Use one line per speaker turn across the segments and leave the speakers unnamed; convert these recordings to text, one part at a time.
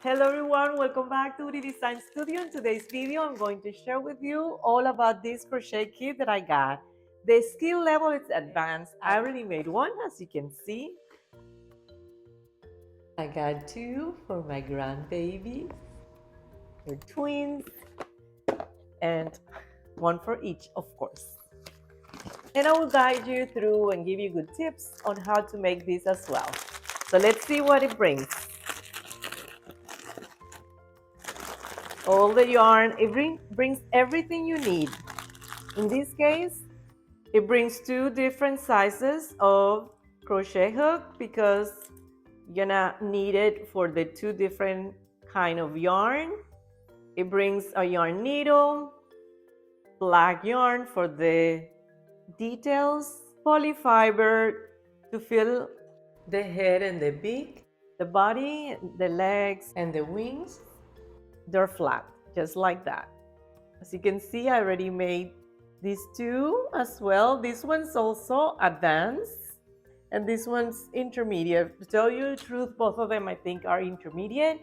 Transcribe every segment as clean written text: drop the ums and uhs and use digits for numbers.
Hello everyone, welcome back to the Design Studio. In today's video, I'm going to share with you all about this crochet kit that I got. The skill level is advanced. I already made one, as you can see. I got two for my grandbabies. They're twins. And one for each, of course. And I will guide you through and give you good tips on how to make this as well. So let's see what it brings. All the yarn, it brings everything you need. In this case, it brings two different sizes of crochet hook because you're gonna need it for the two different kind of yarn. It brings a yarn needle, black yarn for the details, polyfiber to fill the head and the beak, the body, the legs, and the wings. They're flat, just like that. As you can see, I already made these two as well. This one's also advanced, and this one's intermediate. To tell you the truth, both of them I think are intermediate.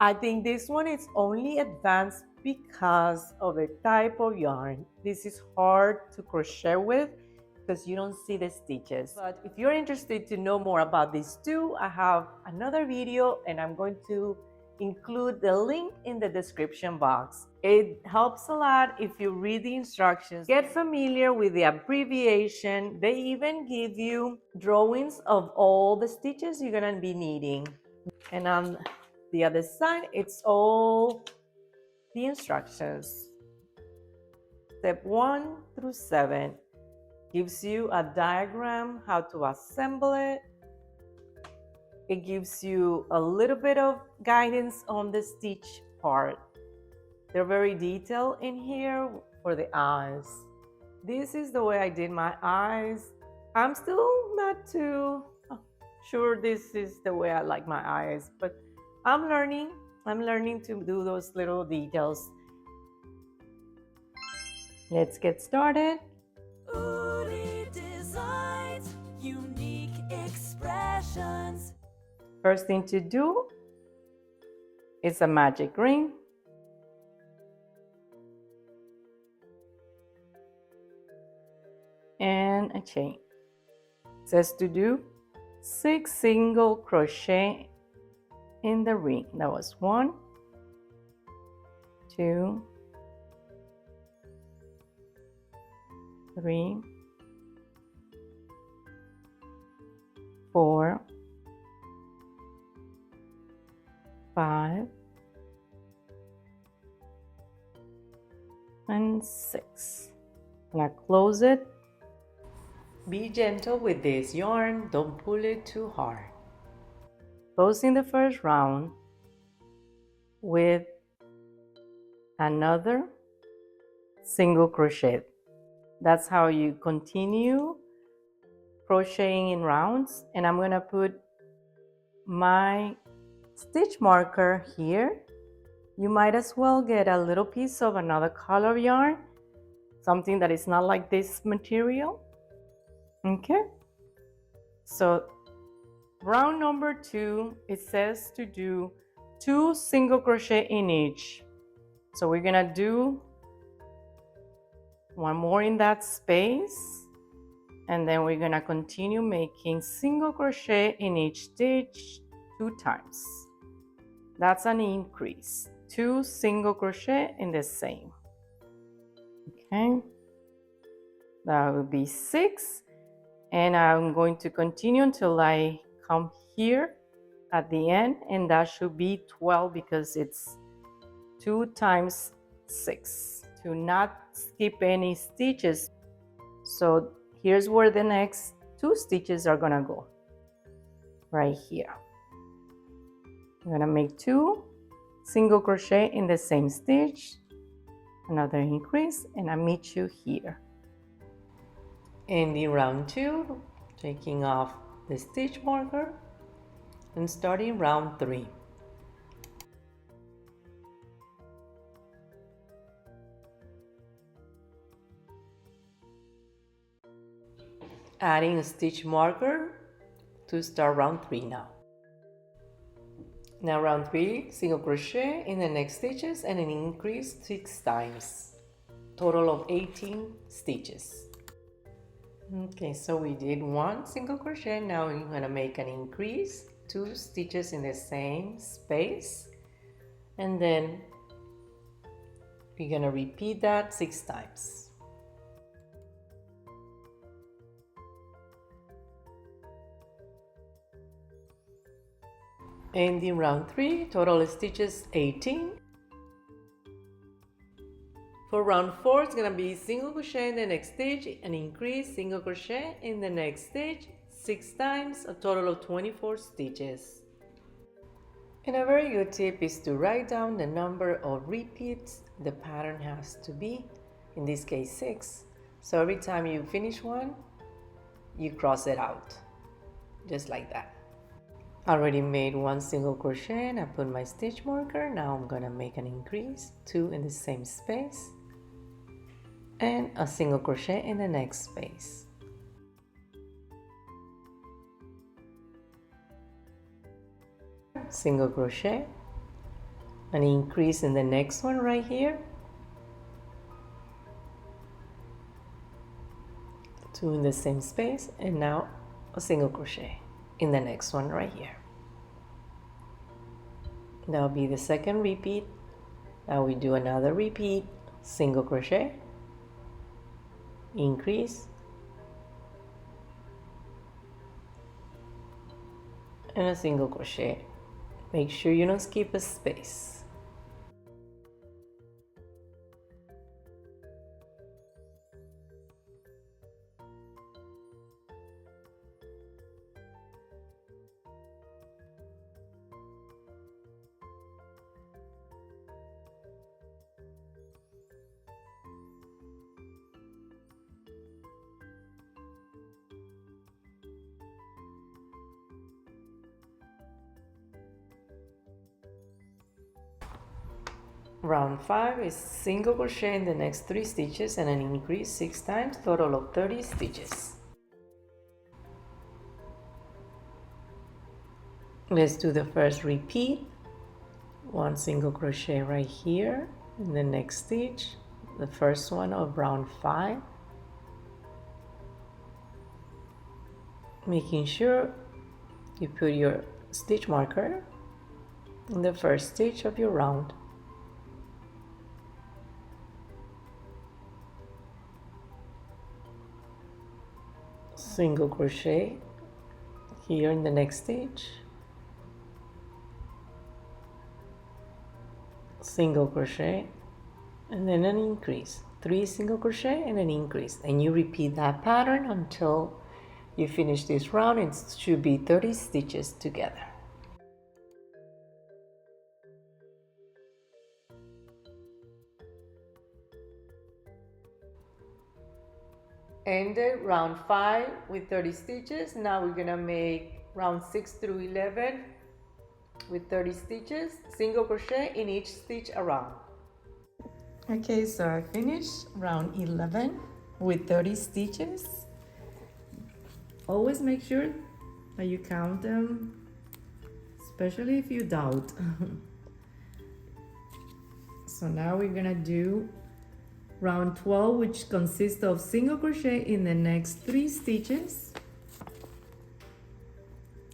I think this one is only advanced because of the type of yarn. This is hard to crochet with because you don't see the stitches. But if you're interested to know more about these two, I have another video and I'm going to include the link in the description box. It helps a lot if you read the instructions, get familiar with the abbreviation. They even give you drawings of all the stitches you're gonna be needing. And on the other side, it's all the instructions. Step 1 through 7 gives you a diagram how to assemble it. It gives you a little bit of guidance on the stitch part. They're very detailed in here for the eyes. This is the way I did my eyes. I'm still not too sure this is the way I like my eyes, but I'm learning to do those little details. Let's get started.
Uri Designs, unique expressions.
First thing to do is a magic ring. And a chain. It says to do 6 single crochet in the ring. That was 1, 2, 3, 4, 5, and 6. Now close it. Be gentle with this yarn, don't pull it too hard. Closing the first round with another single crochet. That's how you continue crocheting in rounds. And I'm gonna put my stitch marker here. You might as well get a little piece of another color yarn, something that is not like this material. Okay, so round number 2, it says to do 2 single crochet in each. So we're gonna do one more in that space, and then we're gonna continue making single crochet in each stitch 2 times. That's an increase. 2 single crochet in the same. Okay, that will be 6. And I'm going to continue until I come here at the end, and that should be 12 because it's 2 times 6 to not skip any stitches. So here's where the next 2 stitches are gonna go, right here. I'm gonna make 2 single crochet in the same stitch, another increase, and I meet you here. Ending round 2, taking off the stitch marker and starting round 3. Adding a stitch marker to start round 3 now. Now round 3, single crochet in the next stitches and an increase 6 times. Total of 18 stitches. Okay, so we did 1 single crochet. Now we're going to make an increase, 2 stitches in the same space, and then we're going to repeat that 6 times. Ending round 3, total stitches 18. For round 4, it's going to be single crochet in the next stitch, an increase, single crochet in the next stitch 6 times, a total of 24 stitches. And a very good tip is to write down the number of repeats the pattern has to be, in this case 6. So every time you finish one, you cross it out, just like that. I already made 1 single crochet and I put my stitch marker. Now I'm going to make an increase, 2 in the same space, and a single crochet in the next space. Single crochet, an increase in the next one right here, 2 in the same space, and now a single crochet in the next one right here. That'll be the second repeat. Now we do another repeat, single crochet, increase, and a single crochet. Make sure you don't skip a space. Round 5 is single crochet in the next 3 stitches and an increase 6 times, total of 30 stitches. Let's do the first repeat. 1 single crochet right here in the next stitch, the first one of round 5. Making sure you put your stitch marker in the first stitch of your round. Single crochet here in the next stitch, single crochet, and then an increase, 3 single crochet and an increase, and you repeat that pattern until you finish this round. It should be 30 stitches together. Ended round 5 with 30 stitches. Now we're gonna make round 6 through 11 with 30 stitches, single crochet in each stitch around. Okay, so I finished round 11 with 30 stitches. Always make sure that you count them, especially if you doubt. So now we're gonna do round 12, which consists of single crochet in the next 3 stitches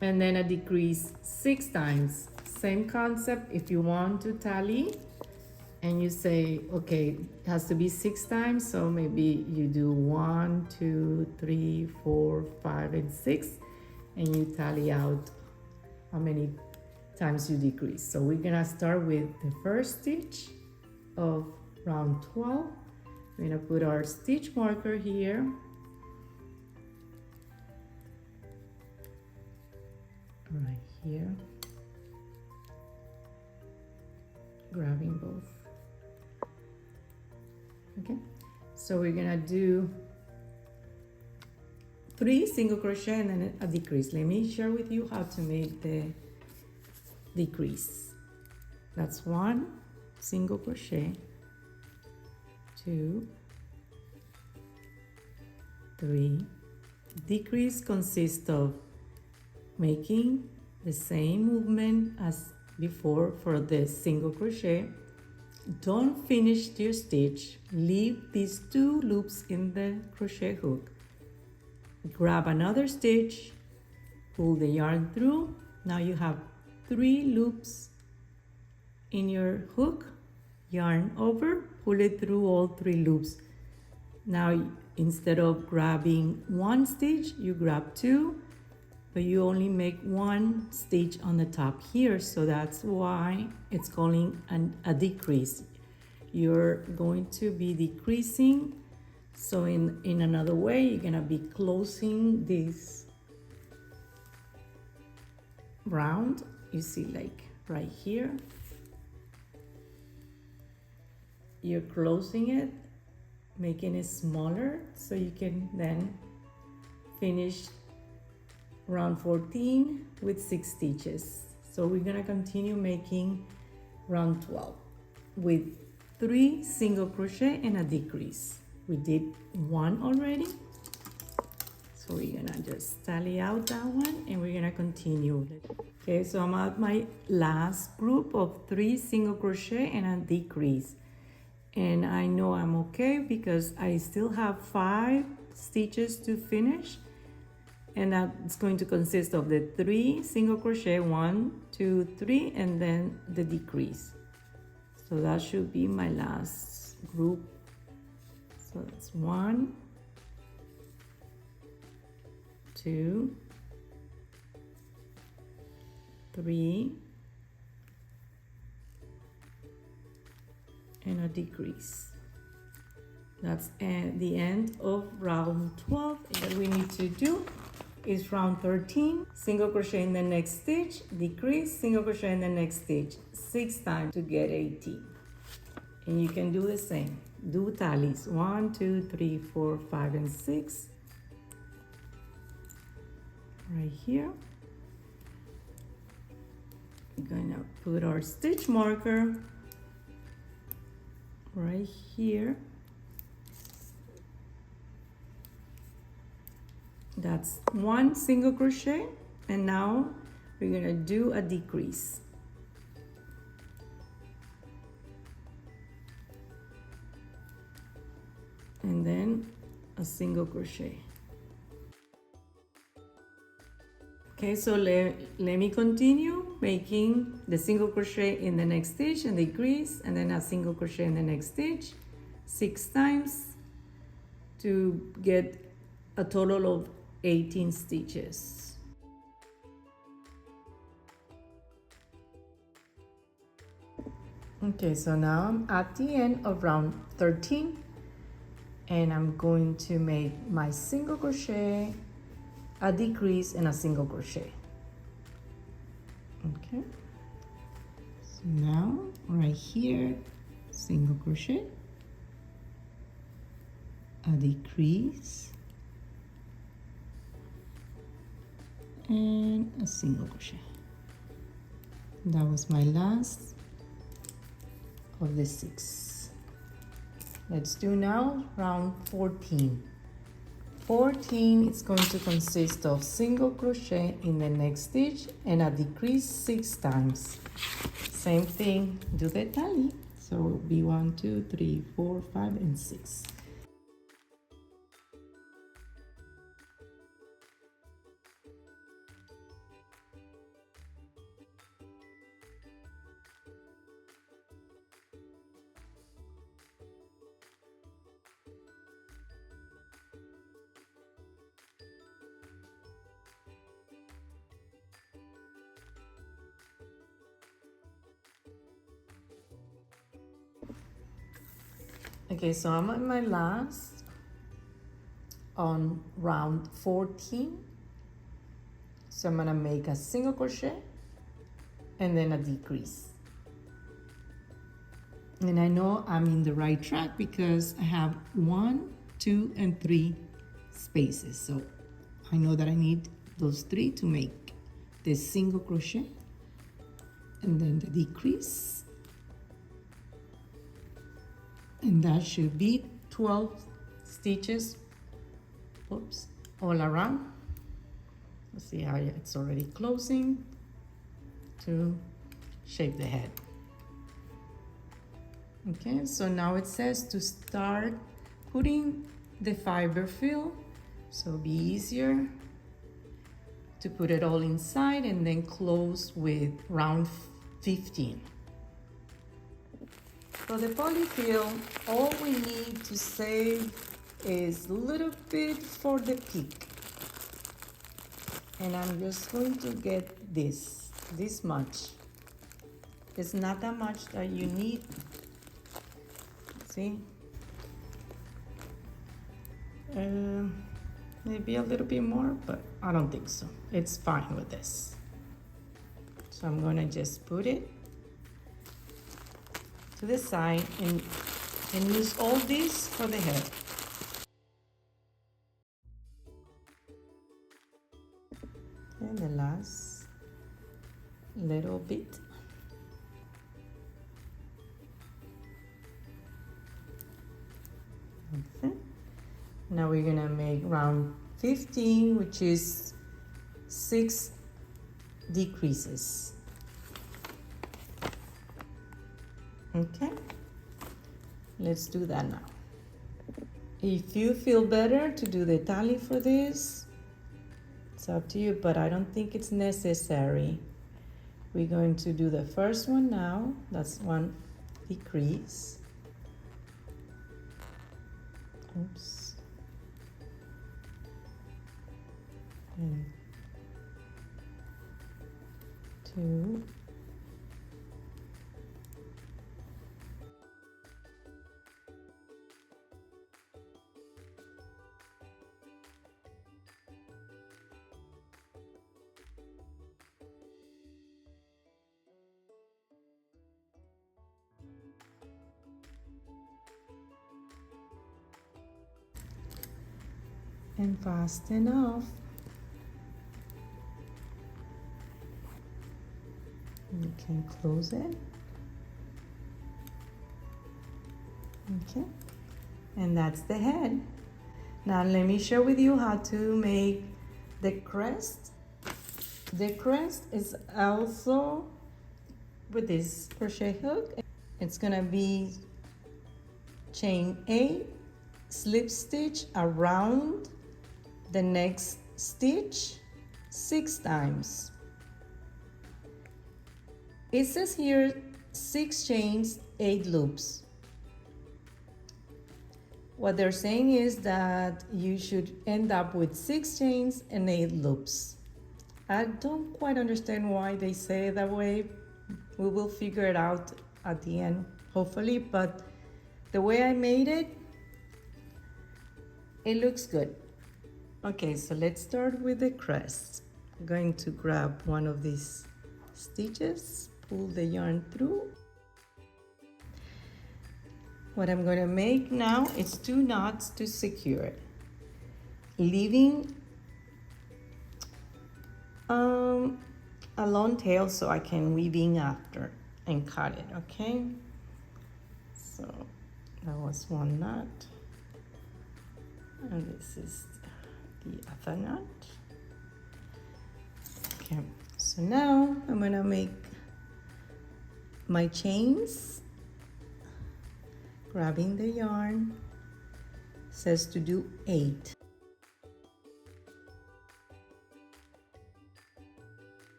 and then a decrease 6 times. Same concept. If you want to tally and you say, okay, it has to be 6 times, so maybe you do 1, 2, 3, 4, 5, and 6, and you tally out how many times you decrease. So we're gonna start with the first stitch of round 12. We're gonna put our stitch marker here. Right here. Grabbing both. Okay, so we're gonna do 3 single crochet and then a decrease. Let me share with you how to make the decrease. That's 1 single crochet, 2, 3. Decrease consists of making the same movement as before for the single crochet, don't finish your stitch. Leave these 2 loops in the crochet hook. Grab another stitch, pull the yarn through. Now you have 3 loops in your hook. Yarn over, pull it through all 3 loops. Now instead of grabbing 1 stitch, you grab 2, but you only make 1 stitch on the top here, so that's why it's calling a decrease. You're going to be decreasing, so in another way, you're gonna be closing this round. You see, like right here, you're closing it, making it smaller, so you can then finish round 14 with 6 stitches. So we're gonna continue making round 12 with 3 single crochet and a decrease. We did 1 already, so we're gonna just tally out that one and we're gonna continue. Okay, so I'm at my last group of 3 single crochet and a decrease, and I know I'm okay because I still have 5 stitches to finish, and that's going to consist of the 3 single crochet, 1, 2, 3, and then the decrease. So that should be my last group. So that's 1, 2, 3, and a decrease. That's at the end of round 12. And what we need to do is round 13, single crochet in the next stitch, decrease, single crochet in the next stitch, 6 times to get 18. And you can do the same. Do tallies, 1, 2, 3, 4, 5, and 6. Right here. We're gonna put our stitch marker right here. That's 1 single crochet, and now we're gonna do a decrease. And then a single crochet. Okay, so let me continue making the single crochet in the next stitch and decrease, and then a single crochet in the next stitch 6 times to get a total of 18 stitches. Okay, so now I'm at the end of round 13, and I'm going to make my single crochet, a decrease, and a single crochet. Okay, so now right here, single crochet, a decrease, and a single crochet. That was my last of the 6. Let's do now round 14. 14 is going to consist of single crochet in the next stitch and a decrease 6 times. Same thing, do the tally. So it will be 1, 2, 3, 4, 5, and 6. Okay, so I'm at my last on round 14. So I'm gonna make a single crochet and then a decrease. And I know I'm in the right track because I have 1, 2, and 3 spaces. So I know that I need those 3 to make this single crochet and then the decrease. And that should be 12 stitches, oops, all around. Let's see how it's already closing to
shape the head. Okay, so now it says to start putting the fiber fill, so it'll be easier to put it all inside and then close with round 15. For the polyfill, all we need to save is a little bit for the peak. And I'm just going to get this much. It's not that much that you need. See? Maybe a little bit more, but I don't think so. It's fine with this. So I'm gonna just put it to the side and use all this for the head. And the last little bit. Okay. Now we're gonna make round 15, which is 6 decreases. Okay, let's do that now. If you feel better to do the tally for this, it's up to you, but I don't think it's necessary. We're going to do the first one now. That's 1 decrease. Oops. And 2. And fasten off. You can close it. Okay, and that's the head. Now let me share with you how to make the crest. The crest is also with this crochet hook. It's gonna be chain 8, slip stitch around the next stitch 6 times. It says here 6 chains, 8 loops. What they're saying is that you should end up with 6 chains and 8 loops. I don't quite understand why they say it that way. We will figure it out at the end, hopefully, but the way I made it, it looks good. Okay, so let's start with the crest. I'm going to grab one of these stitches, pull the yarn through. What I'm going to make now is 2 knots to secure it, leaving a long tail so I can weave in after and cut it, okay? So that was 1 knot, and this is the other knot. Okay, so now I'm gonna make my chains, grabbing the yarn. It says to do 8.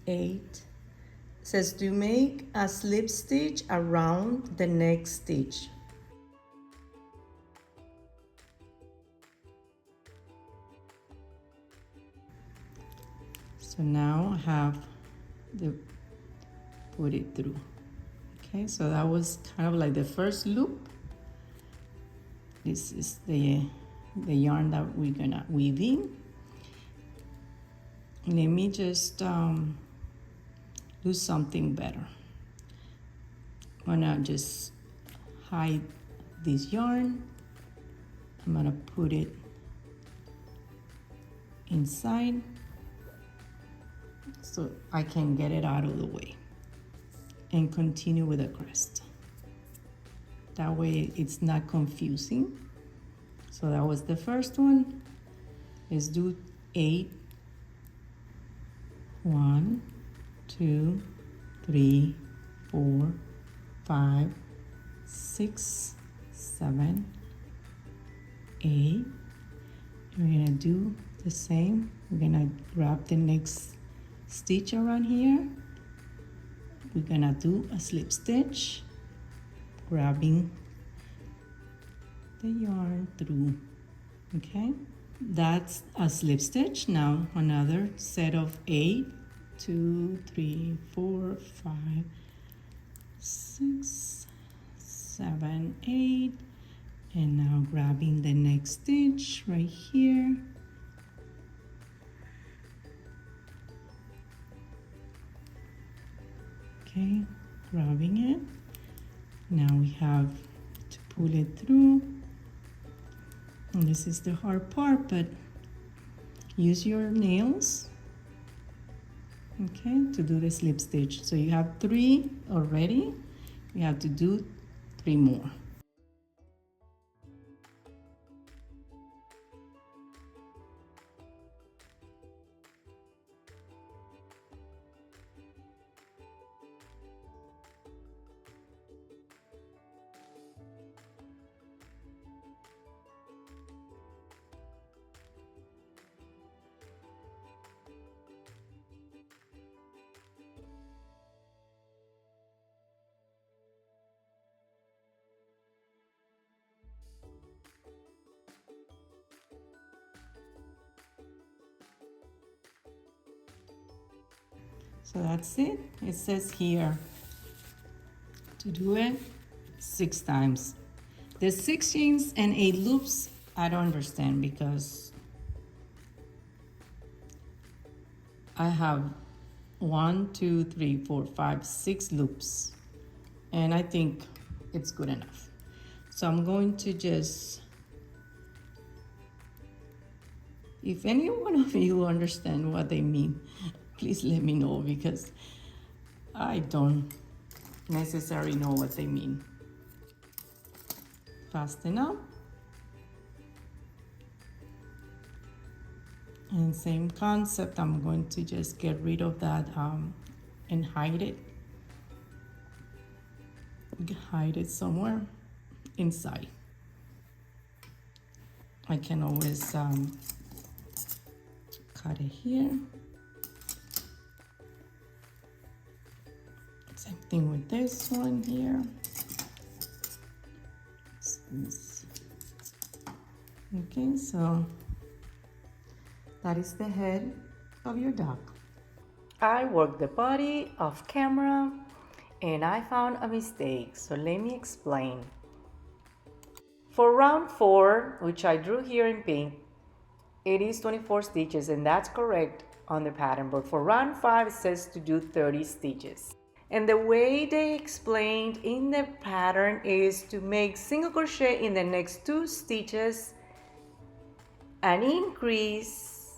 8 says to make a slip stitch around the next stitch. So now I have to put it through. Okay, so that was kind of like the first loop. This is the yarn that we're gonna weave in. Let me just do something better. I'm gonna just hide this yarn. I'm gonna put it inside so I can get it out of the way and continue with the crest. That way it's not confusing. So that was the first one. Let's do 8 1, 2, 3, 4, 5, 6, 7, 8. We're gonna do the same. We're gonna grab the next stitch around here. We're gonna do a slip stitch, grabbing the yarn through. Okay, that's a slip stitch. Now another set of 8, 2, 3, 4, 5, 6, 7, 8, and now grabbing the next stitch right here. Okay, grabbing it. Now we have to pull it through. And this is the hard part, but use your nails, okay, to do the slip stitch. So you have 3 already. You have to do 3 more. So that's it. It says here to do it 6 times. The 6 chains and 8 loops, I don't understand because I have 1, 2, 3, 4, 5, 6 loops, and I think it's good enough. So I'm going to just, if any one of you understand what they mean, please let me know, because I don't necessarily know what they mean. Fasten up. And same concept, I'm going to just get rid of that and hide it. Hide it somewhere inside. I can always cut it here. Same thing with this one here. Okay, so that is the head of your dog.
I worked the body off camera and I found a mistake, so let me explain. For round 4, which I drew here in pink, it is 24 stitches, and that's correct on the pattern, but for round 5 it says to do 30 stitches. And the way they explained in the pattern is to make single crochet in the next 2 stitches and increase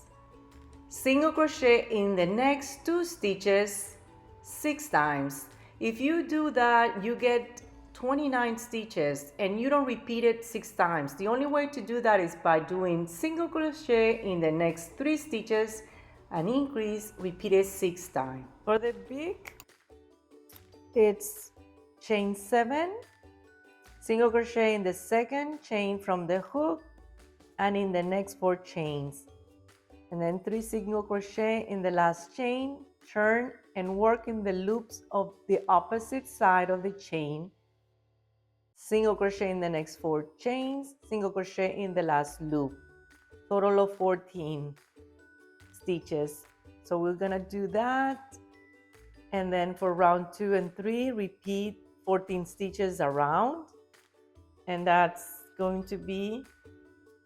single crochet in the next 2 stitches 6 times. If you do that, you get 29 stitches and you don't repeat it 6 times. The only way to do that is by doing single crochet in the next 3 stitches and increase repeated 6 times. For the beak, it's chain 7, single crochet in the second chain from the hook and in the next 4 chains, and then 3 single crochet in the last chain, turn and work in the loops of the opposite side of the chain, single crochet in the next 4 chains, single crochet in the last loop, total of 14 stitches. So we're gonna do that, and then for round 2 and 3 repeat 14 stitches around, and that's going to be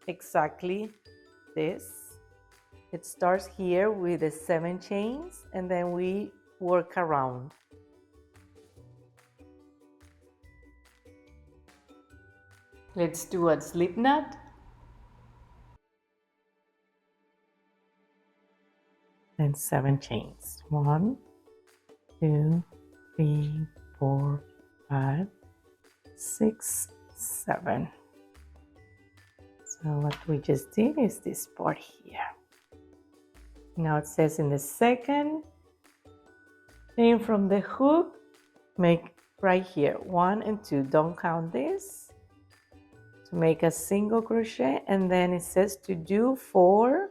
exactly this. It starts here with the 7 chains and then we work around. Let's do a slip knot. And 7 chains. 1, 2, 3, 4, 5, 6, 7. So what we just did is this part here. Now it says in the second chain from the hook, make right here 1 and 2. Don't count this. To make a single crochet, and then it says to do 4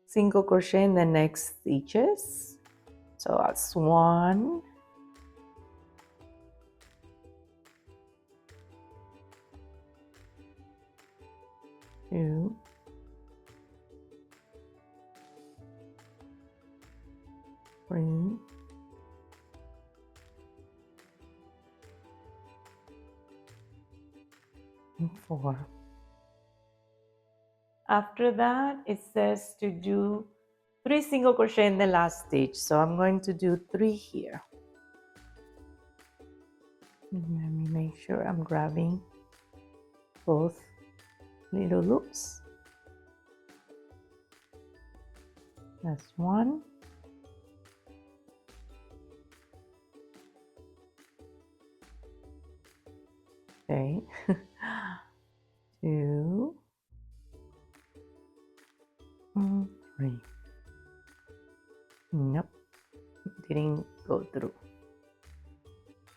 single crochet in the next stitches. So that's 1, 2, 3, 4. After that, it says to do 3 single crochet in the last stitch. So I'm going to do 3 here. Let me make sure I'm grabbing both little loops. That's 1. Okay. 2, 3. Nope, didn't go through.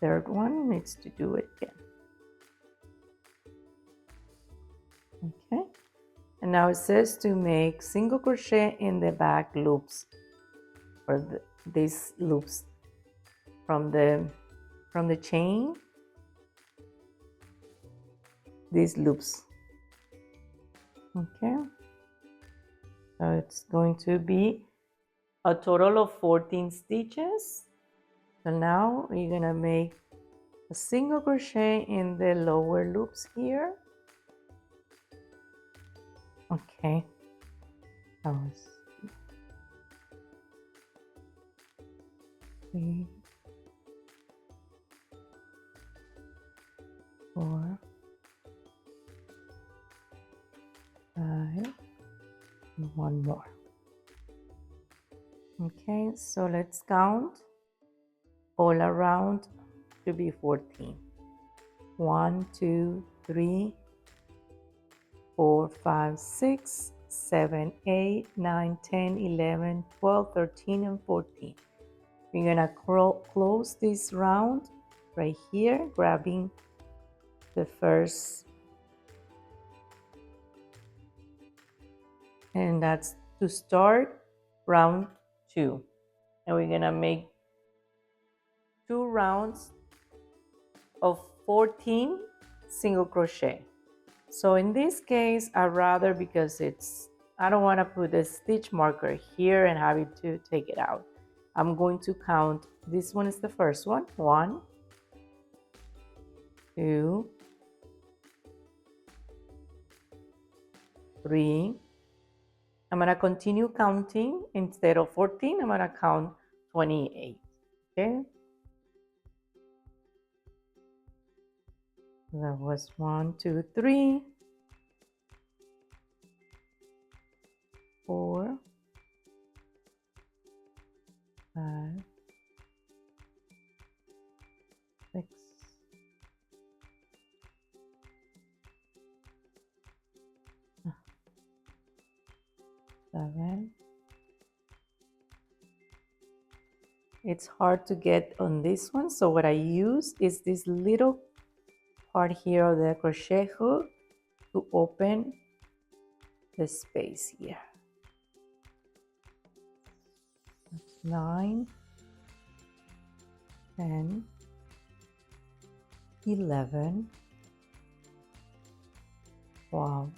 Third one needs to do it again. Okay, and now it says to make single crochet in the back loops, or these loops from the chain, these loops. Okay, so it's going to be a total of 14 stitches. So now you're gonna make a single crochet in the lower loops here. Okay, that was 3, 4, 5, and 1 more. Okay, so let's count all around to be 14. 1, 2, 3, 4, 5, 6, 7, 8, 9, 10, 11, 12, 13, and 14. We're gonna close this round right here, grabbing the first, and that's to start round 2. And we're gonna make 2 rounds of 14 single crochet. So in this case, I'd rather, because I don't want to put a stitch marker here and have it to take it out. I'm going to count. This one is the first one. 1, 2, 3. I'm going to continue counting. Instead of 14, I'm going to count 28. Okay? That was 1, 2, 3, 4, 5, 6, 7. It's hard to get on this one, so what I use is this little part here of the crochet hook to open the space here. That's 9, 10, 11, 12,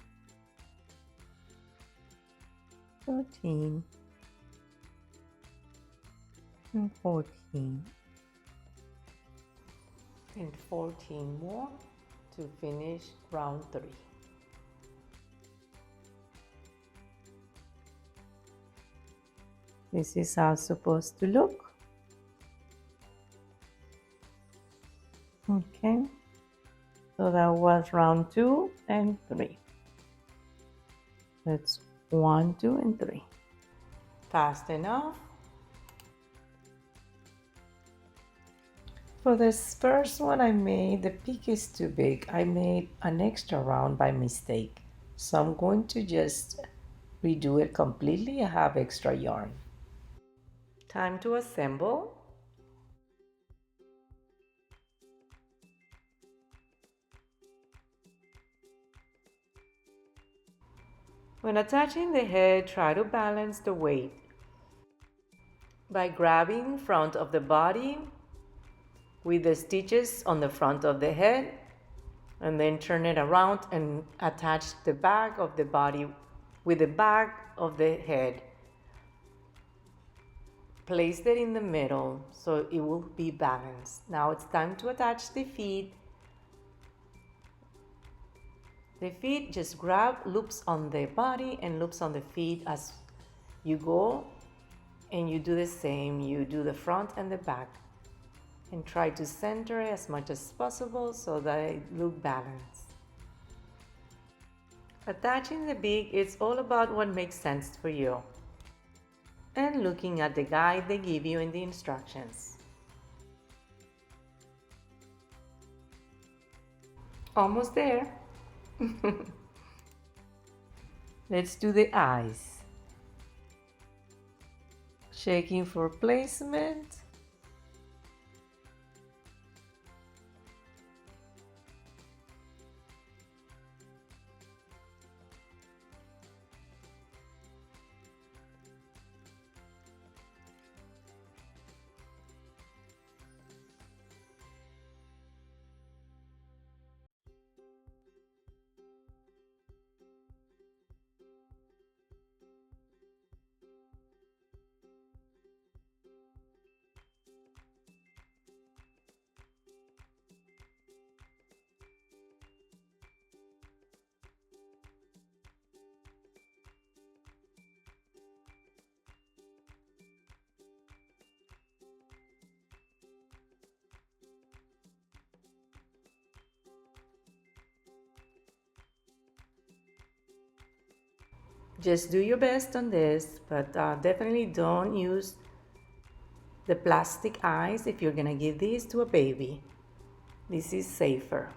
13, and 14. And 14 more to finish round 3. This is how it's supposed to look. Okay, so that was round 2 and 3. That's 1, 2, and 3. Fast enough. For this first one I made, the peak is too big. I made an extra round by mistake. So I'm going to just redo it completely, I have extra yarn. Time to assemble. When attaching the head, try to balance the weight by grabbing front of the body with the stitches on the front of the head, and then turn it around and attach the back of the body with the back of the head. Place it in the middle so it will be balanced. Now it's time to attach the feet. The feet, just grab loops on the body and loops on the feet as you go, and you do the same. You do the front and the back and try to center it as much as possible so that it look balanced. Attaching the beak is all about what makes sense for you and looking at the guide they give you in the instructions. Almost there. Let's do the eyes. Checking for placement. Just do your best on this, but definitely don't use the plastic eyes if you're gonna give these to a baby. This is safer.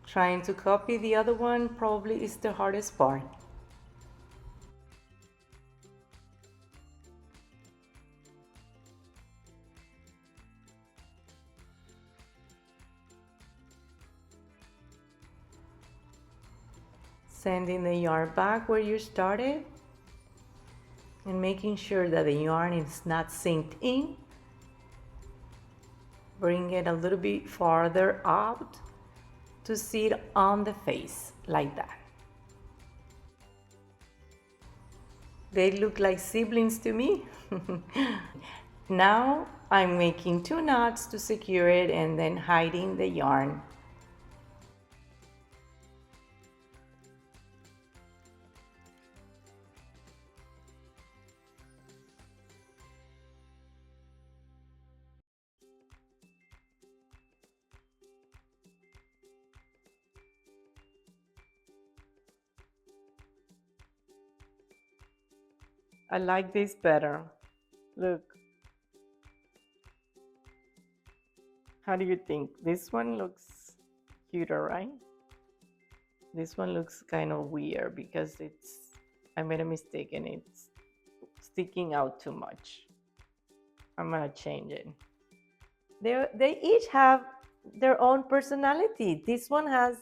Trying to copy the other one probably is the hardest part. Sending the yarn back where you started and making sure that the yarn is not synced in. Bring it a little bit farther out to sit on the face like that. They look like siblings to me. Now I'm making 2 knots to secure it and then hiding the yarn. I like this better. Look. How do you think? This one looks cuter, right? This one looks kind of weird because I made a mistake and it's sticking out too much. I'm gonna change it. They each have their own personality. This one has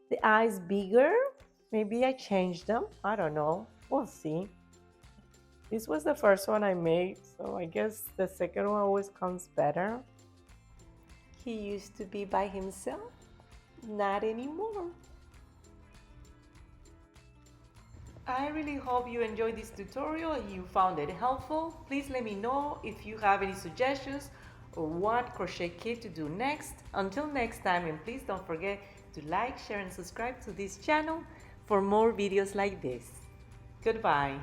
the eyes bigger. Maybe I changed them. I don't know. We'll see. This was the first one I made, so I guess the second one always comes better. He used to be by himself, not anymore. I really hope you enjoyed this tutorial and you found it helpful. Please let me know if you have any suggestions or what crochet kit to do next. Until next time, and please don't forget to like, share and subscribe to this channel for more videos like this. Goodbye.